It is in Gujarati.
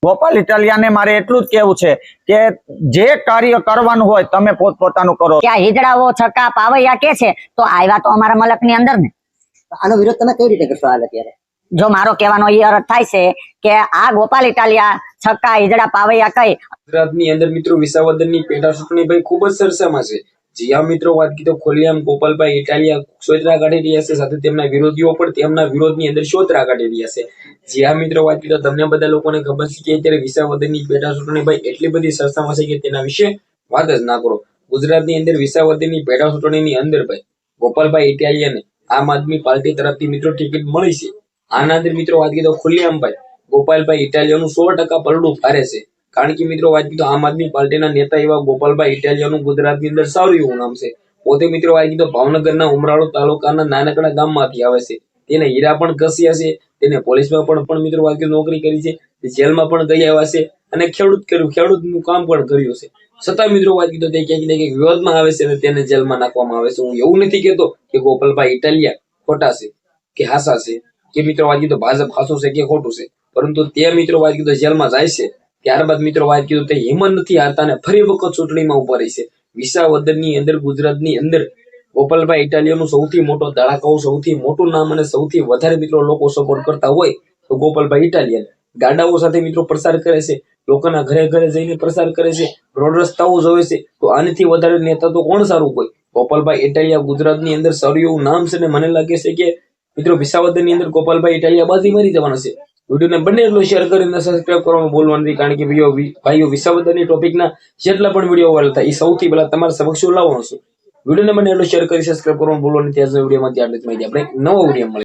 ગોપાલ ઇટાલિયાને મારે એટલું જ કેવું છે કે જે કાર્ય કરવાનું હોય તમે પોતપોતાનું કરો। क्या हिजड़ाओ छक्का पावैया के छे तो आव्या तो अमारा मलक ની અંદર ने આનો વિરોધ તમે કઈ રીતે કરશો? હાલ અત્યારે जो मारो कहेवानो ई अर्थ थाय छे के आ गोपाल इटालिया छक्का हिजड़ा पावैया कई ગુજરાતની અંદર મિત્રો વિસાવદરની પેટા ચૂંટણી ભાઈ ખૂબ જ સરસામાં છે। જ્યાં મિત્રો વાત કીધો ખોલિયામ ગોપાલભાઈ ઇટાલિયા સોતરા કાઢી રહ્યા છે, સાથે તેમના વિરોધીઓ પણ તેમના વિરોધની અંદર સોતરા કાઢી રહ્યા છે। જ્યાં મિત્રો વાત કીધો તમને બધા લોકોને ખબર છે કે અત્યારે વિસાવદરની પેટા ચૂંટણી ભાઈ એટલી બધી સરસામાં છે કે તેના વિશે વાત જ ના કરો। ગુજરાતની અંદર વિસાવદરની પેટા ચૂંટણીની અંદર ભાઈ ગોપાલભાઈ ઇટાલિયાને આમ આદમી પાર્ટી તરફથી મિત્રો ટિકિટ મળી છે। આના અંદર મિત્રો વાત કીધો ખુલ્લેઆમ ભાઈ ગોપાલભાઈ ઇટાલિયાનું 100% પલડું ભારે છે, કારણ કે મિત્રો વાત કીધો આમ આદમી પાર્ટીના નેતા એવા ગોપાલભાઈ ઇટાલિયાનું ગુજરાતની અંદર સારું એવું નામ છે। પોતે મિત્રો વાત કીધો ભાવનગરના ઉમરાળો તાલુકાના નાનકડા ગામમાંથી આવે છે। તેને હીરા પણ ઘસ્યા છે, તેને પોલીસમાં પણ મિત્રો વાત કીધો નોકરી કરી છે, જેલમાં પણ ગયા આવ્યા છે અને ખેડૂતનું કામ પણ કર્યું છે। છતાં મિત્રો વાત કીધો તે ક્યાંક ને ક્યાંક વિવાદમાં આવે છે અને તેને જેલમાં નાખવામાં આવે છે। હું એવું નથી કહેતો કે ગોપાલભાઈ ઇટાલિયા ખોટા છે કે હાસા છે, કે મિત્રો વાત કીધો ભાજપ હાસું છે કે ખોટું છે, પરંતુ તે મિત્રો વાત કીધો જેલમાં જાય છે ત્યારબાદ મિત્રો વાત કીધું તે હિંમત નથી હારતા અને ફરી વખત ચૂંટણીમાં ઉભા રહી છે। વિસાવદરની અંદર ગુજરાતની અંદર ગોપાલભાઈ ઇટાલિયાનું સૌથી મોટો ધડાકાઓ, સૌથી મોટું નામ અને સૌથી વધારે મિત્રો લોકો સપોર્ટ કરતા હોય તો ગોપાલભાઈ ઇટાલિયા ગાડાઓ સાથે મિત્રો પ્રસાર કરે છે, લોકોના ઘરે ઘરે જઈને પ્રસાર કરે છે, રોડ રસ્તાઓ જોવે છે, તો આનાથી વધારે નેતા તો કોણ સારું હોય? ગોપાલભાઈ ઇટાલિયા ગુજરાતની અંદર સારું એવું નામ છે અને મને લાગે છે કે મિત્રો વિસાવદરની અંદર ગોપાલભાઈ ઇટાલિયા બાજી મારી જવાના છે। વિડીયોને બંને એટલું શેર કરીને સબસ્ક્રાઇબ કરવાનું ભૂલવાનું નથી, કારણ કે ભાઈઓ વિસાવદરની ટોપિકના જેટલા પણ વિડીયો વાયરલ થાય એ સૌથી પહેલા તમારા સમક્ષ લાવવાનો છું। વિડીયોને બંને એટલું શેર કરી સબસ્ક્રાઇબ કરવાનું ભૂલવાનું નથી। આજના વિડીયોમાં આટલી જ માહિતી, આપણે નવો વિડીયો મળે।